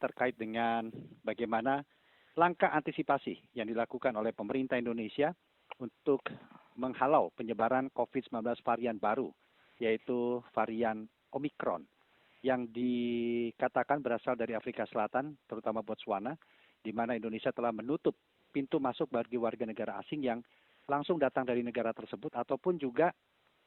terkait dengan bagaimana langkah antisipasi yang dilakukan oleh pemerintah Indonesia untuk menghalau penyebaran COVID-19 varian baru, yaitu varian Omicron, yang dikatakan berasal dari Afrika Selatan, terutama Botswana, di mana Indonesia telah menutup pintu masuk bagi warga negara asing yang langsung datang dari negara tersebut, ataupun juga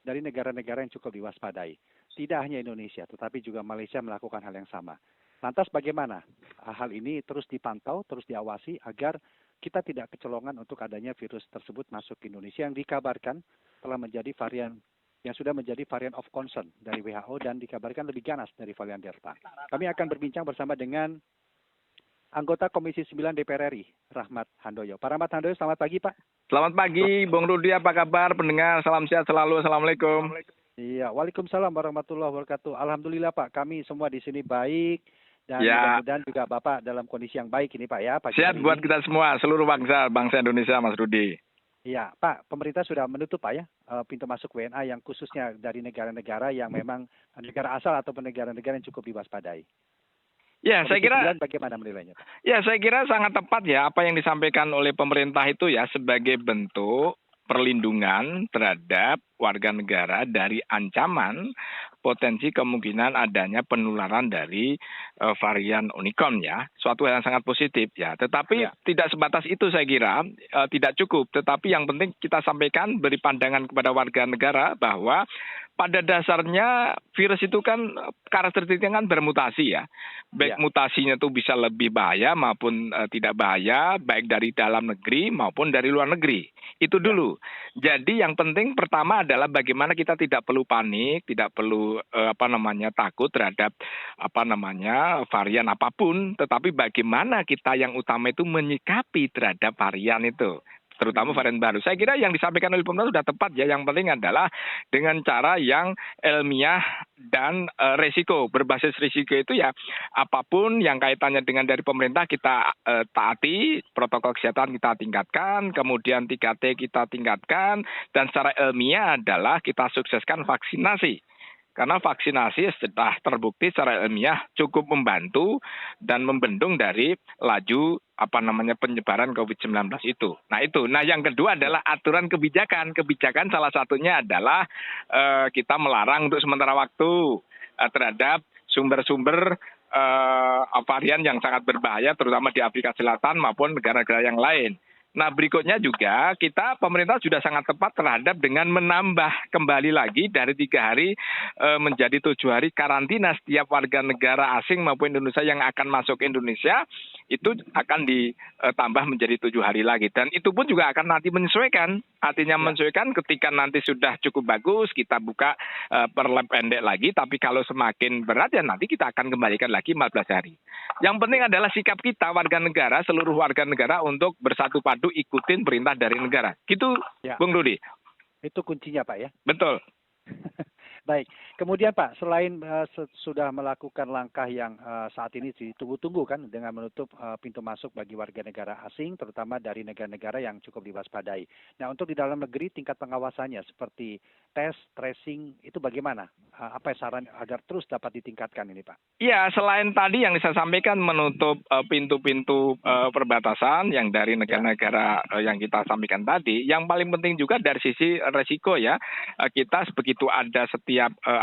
dari negara-negara yang cukup diwaspadai. Tidak hanya Indonesia, tetapi juga Malaysia melakukan hal yang sama. Lantas bagaimana hal ini terus dipantau, terus diawasi agar kita tidak kecolongan untuk adanya virus tersebut masuk ke Indonesia yang dikabarkan telah menjadi varian yang sudah menjadi varian of concern dari WHO dan dikabarkan lebih ganas dari varian Delta. Kami akan berbincang bersama dengan anggota Komisi 9 DPR RI, Rahmat Handoyo. Pak Rahmat Handoyo, selamat pagi Pak. Selamat pagi, Bung Rudi, apa kabar? Pendengar, salam sehat selalu. Assalamualaikum. Iya, waalaikumsalam warahmatullahi wabarakatuh. Alhamdulillah Pak, kami semua di sini baik dan Ya. mudah-mudahan juga Bapak dalam kondisi yang baik ini Pak ya. Sehat buat kita semua, seluruh bangsa Indonesia, Mas Rudi. Iya, Pak, pemerintah sudah menutup Pak ya pintu masuk WNA yang khususnya dari negara-negara yang memang negara asal ataupun negara-negara yang cukup diwaspadai. Ya, saya kira bagaimana menilainya Pak? Ya, saya kira sangat tepat ya apa yang disampaikan oleh pemerintah itu ya sebagai bentuk perlindungan terhadap warga negara dari ancaman potensi kemungkinan adanya penularan dari varian Omicron ya, suatu hal yang sangat positif ya. Tetapi tidak sebatas itu saya kira, tidak cukup. Tetapi yang penting kita sampaikan beri pandangan kepada warga negara bahwa pada dasarnya virus itu kan karakteristiknya kan bermutasi ya. Baik mutasinya itu bisa lebih bahaya maupun tidak bahaya, baik dari dalam negeri maupun dari luar negeri. Itu dulu. Jadi yang penting pertama adalah bagaimana kita tidak perlu panik, tidak perlu takut terhadap varian apapun, tetapi bagaimana kita yang utama itu menyikapi terhadap varian itu. Terutama varian baru. Saya kira yang disampaikan oleh pemerintah sudah tepat ya. Yang penting adalah dengan cara yang ilmiah dan resiko. Berbasis risiko itu ya apapun yang kaitannya dengan dari pemerintah kita taati, protokol kesehatan kita tingkatkan, kemudian 3T kita tingkatkan, dan secara ilmiah adalah kita sukseskan vaksinasi. Karena vaksinasi sudah terbukti secara ilmiah cukup membantu dan membendung dari laju penyebaran COVID-19 itu. Nah, yang kedua adalah aturan kebijakan. Kebijakan salah satunya adalah kita melarang untuk sementara waktu terhadap sumber-sumber varian yang sangat berbahaya terutama di Afrika Selatan maupun negara-negara yang lain. Nah, berikutnya juga pemerintah sudah sangat tepat terhadap dengan menambah kembali lagi dari 3 hari menjadi 7 hari karantina setiap warga negara asing maupun Indonesia yang akan masuk ke Indonesia itu akan ditambah menjadi 7 hari lagi. Dan itu pun juga akan nanti menyesuaikan. Artinya menyesuaikan ketika nanti sudah cukup bagus kita buka perpendek lagi. Tapi kalau semakin berat ya nanti kita akan kembalikan lagi 14 hari. Yang penting adalah sikap kita warga negara, seluruh warga negara untuk bersatu padu ikutin perintah dari negara. Gitu, Bung Rudi. Itu kuncinya, Pak ya? Betul. Baik. Kemudian Pak, selain sudah melakukan langkah yang saat ini ditunggu-tunggu kan dengan menutup pintu masuk bagi warga negara asing, terutama dari negara-negara yang cukup diwaspadai. Nah, untuk di dalam negeri tingkat pengawasannya seperti tes, tracing, itu bagaimana? Apa saran agar terus dapat ditingkatkan ini Pak? Iya, selain tadi yang saya sampaikan menutup pintu-pintu perbatasan yang dari negara-negara yang kita sampaikan tadi, yang paling penting juga dari sisi resiko ya, kita begitu ada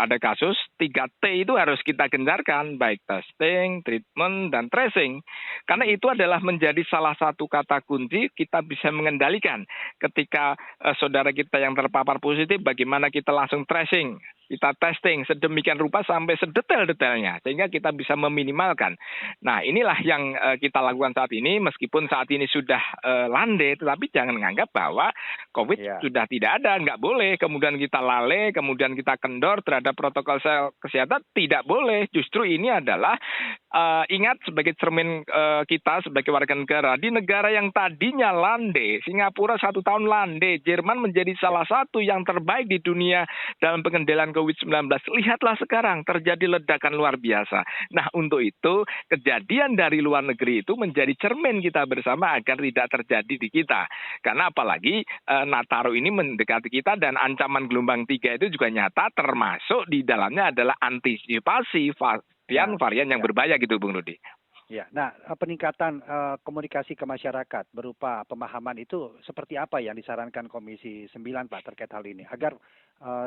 ada kasus, 3T itu harus kita gencarkan, baik testing, treatment, dan tracing. Karena itu adalah menjadi salah satu kata kunci kita bisa mengendalikan. Ketika saudara kita yang terpapar positif, bagaimana kita langsung tracing, kita testing sedemikian rupa sampai sedetail-detailnya, sehingga kita bisa meminimalkan. Nah, inilah yang kita lakukan saat ini, meskipun saat ini sudah landai, tetapi jangan menganggap bahwa COVID sudah tidak ada, nggak boleh. Kemudian kita lalai, kemudian kita kendor terhadap protokol kesehatan, tidak boleh. Justru ini adalah ingat sebagai cermin kita sebagai warga negara. Di negara yang tadinya landai, Singapura 1 tahun landai, Jerman menjadi salah satu yang terbaik di dunia dalam pengendalian COVID-19. Lihatlah sekarang terjadi ledakan luar biasa. Nah, untuk itu kejadian dari luar negeri itu menjadi cermin kita bersama agar tidak terjadi di kita. Karena apalagi Nataru ini mendekati kita dan ancaman gelombang 3 itu juga nyata, termasuk di dalamnya adalah antisipasi varian yang berbahaya gitu, Bung Rudi. Ya, nah peningkatan komunikasi ke masyarakat berupa pemahaman itu seperti apa yang disarankan Komisi 9 Pak terkait hal ini agar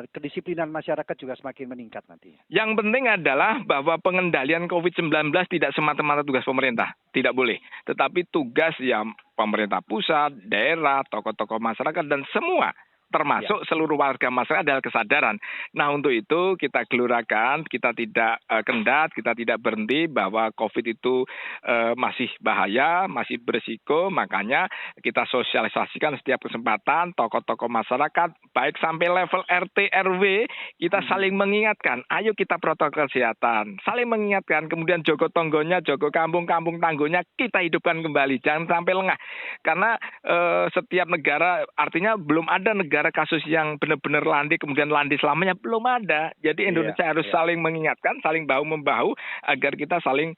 kedisiplinan masyarakat juga semakin meningkat nantinya. Yang penting adalah bahwa pengendalian COVID-19 tidak semata-mata tugas pemerintah, tidak boleh. Tetapi tugas yang pemerintah pusat, daerah, tokoh-tokoh masyarakat, dan semua termasuk seluruh warga masyarakat adalah kesadaran. Nah, untuk itu kita gelurakan, kita tidak kendat, kita tidak berhenti bahwa COVID itu masih bahaya, masih berisiko, makanya kita sosialisasikan setiap kesempatan, tokoh-tokoh masyarakat, baik sampai level RT RW, kita saling mengingatkan, ayo kita protokol kesehatan, saling mengingatkan, kemudian jogo tonggonya, jogo kampung tangguhnya, kita hidupkan kembali, jangan sampai lengah. Karena setiap negara, artinya belum ada negara kasus yang benar-benar landai kemudian landai selamanya, belum ada. Jadi Indonesia harus saling mengingatkan, saling bahu-membahu agar kita saling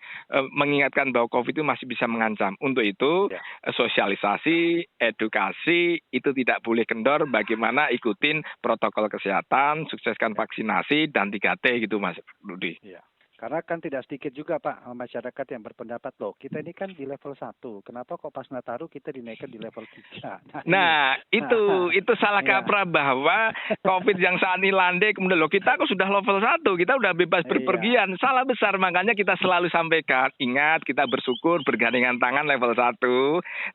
mengingatkan bahwa COVID itu masih bisa mengancam. Untuk itu sosialisasi, edukasi itu tidak boleh kendor. Bagaimana ikutin protokol kesehatan, sukseskan vaksinasi dan 3T gitu Mas Rudi. Iya. Karena kan tidak sedikit juga Pak masyarakat yang berpendapat loh kita ini kan di level 1, kenapa kok pas Nataru kita dinaikkan di level 3? Nah itu salah kaprah bahwa COVID yang saat ini landai kemudian loh kita kok sudah level 1, kita udah bebas berpergian. Salah besar, makanya kita selalu sampaikan, ingat kita bersyukur bergandengan tangan level 1,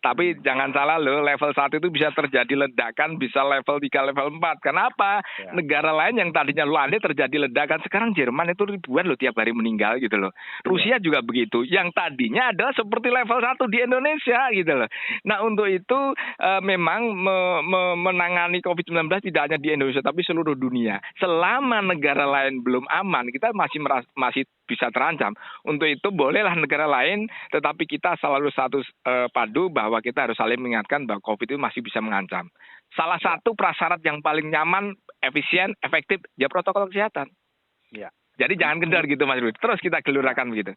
tapi jangan salah loh, level 1 itu bisa terjadi ledakan, bisa level 3, level 4. Kenapa? Negara lain yang tadinya landai terjadi ledakan, sekarang Jerman itu ribuan loh tiap hari meninggal gitu loh. Rusia juga begitu. Yang tadinya adalah seperti level 1 di Indonesia gitu loh. Nah, untuk itu memang menangani COVID-19 tidak hanya di Indonesia tapi seluruh dunia. Selama negara lain belum aman, kita masih bisa terancam. Untuk itu bolehlah negara lain, tetapi kita selalu satu padu bahwa kita harus saling mengingatkan bahwa COVID itu masih bisa mengancam. Salah satu prasyarat yang paling nyaman, efisien, efektif, ya protokol kesehatan. Ya. Jadi jangan kendor gitu Mas Rudi. Terus kita gelurakan begitu.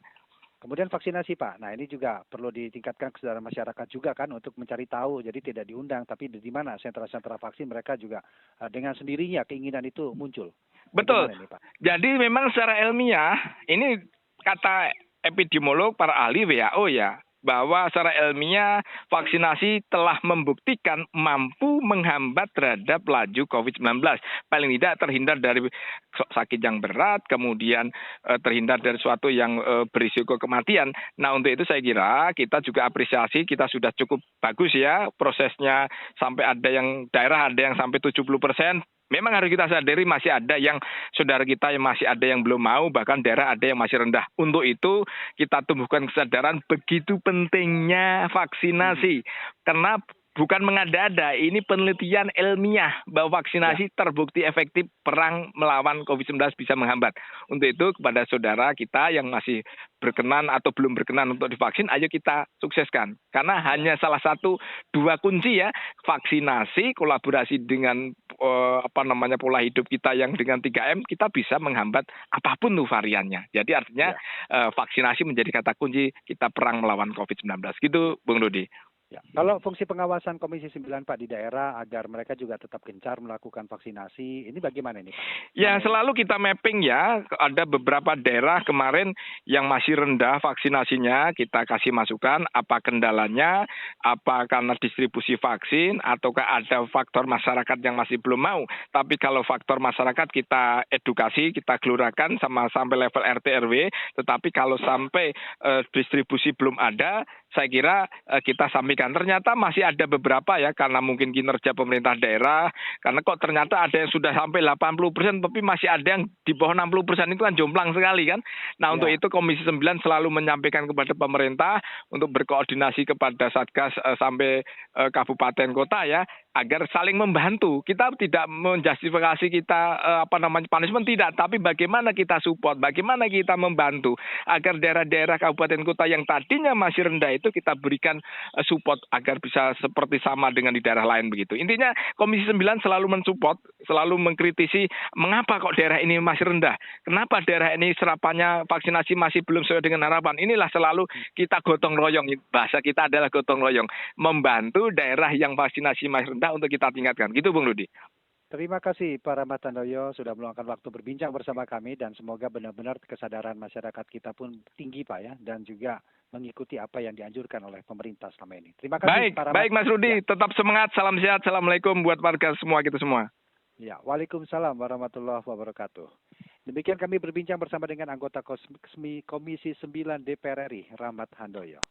Kemudian vaksinasi Pak. Nah ini juga perlu ditingkatkan kesadaran masyarakat juga kan untuk mencari tahu. Jadi tidak diundang tapi di mana sentra-sentra vaksin mereka juga dengan sendirinya keinginan itu muncul. Betul. Ini, Pak? Jadi memang secara ilmiah ini kata epidemiolog para ahli WHO ya, bahwa secara ilmiah vaksinasi telah membuktikan mampu menghambat terhadap laju COVID-19. Paling tidak terhindar dari sakit yang berat, kemudian terhindar dari suatu yang berisiko kematian. Nah, untuk itu saya kira kita juga apresiasi, kita sudah cukup bagus ya prosesnya, sampai ada yang daerah ada yang sampai 70%. Memang harus kita sadari masih ada yang saudara kita yang masih ada yang belum mau, bahkan daerah ada yang masih rendah. Untuk itu kita tumbuhkan kesadaran begitu pentingnya vaksinasi. Karena bukan mengada-ada, ini penelitian ilmiah bahwa vaksinasi terbukti efektif perang melawan COVID-19 bisa menghambat. Untuk itu kepada saudara kita yang masih berkenan atau belum berkenan untuk divaksin, ayo kita sukseskan. Karena hanya salah satu dua kunci ya, vaksinasi, kolaborasi dengan pola hidup kita yang dengan 3M, kita bisa menghambat apapun tuh variannya. Jadi artinya vaksinasi menjadi kata kunci kita perang melawan COVID-19. Gitu Bung Rudi. Ya. Kalau fungsi pengawasan Komisi 9 Pak di daerah agar mereka juga tetap gencar melakukan vaksinasi, ini bagaimana ini Pak? Ya selalu kita mapping ya, ada beberapa daerah kemarin yang masih rendah vaksinasinya, kita kasih masukan apa kendalanya, apa karena distribusi vaksin, ataukah ada faktor masyarakat yang masih belum mau. Tapi kalau faktor masyarakat kita edukasi, kita gelurakan sama sampai level RT RW, tetapi kalau sampai distribusi belum ada, saya kira kita sampaikan. Ternyata masih ada beberapa ya, karena mungkin kinerja pemerintah daerah, karena kok ternyata ada yang sudah sampai 80%, tapi masih ada yang di bawah 60%, itu kan jomplang sekali kan. Nah untuk itu Komisi 9 selalu menyampaikan kepada pemerintah untuk berkoordinasi kepada Satgas sampai kabupaten kota ya, agar saling membantu. Kita tidak menjustifikasi kita punishment, tidak, tapi bagaimana kita support, bagaimana kita membantu agar daerah-daerah kabupaten kota yang tadinya masih rendah itu kita berikan support agar bisa seperti sama dengan di daerah lain begitu. Intinya Komisi 9 selalu mensupport, selalu mengkritisi mengapa kok daerah ini masih rendah, kenapa daerah ini serapannya vaksinasi masih belum sesuai dengan harapan. Inilah selalu kita gotong royong, bahasa kita adalah gotong royong, membantu daerah yang vaksinasi masih rendah untuk kita tingkatkan. Gitu Bung Rudi. Terima kasih Pak Rahmat Handoyo sudah meluangkan waktu berbincang bersama kami dan semoga benar-benar kesadaran masyarakat kita pun tinggi Pak ya dan juga mengikuti apa yang dianjurkan oleh pemerintah selama ini. Terima kasih Baik, Pak Rahmat. baik Mas Rudi, tetap semangat, salam sehat, assalamualaikum buat warga semua kita semua. Ya, Waalaikumsalam warahmatullahi wabarakatuh. Demikian kami berbincang bersama dengan anggota Komisi 9 DPR RI, Rahmat Handoyo.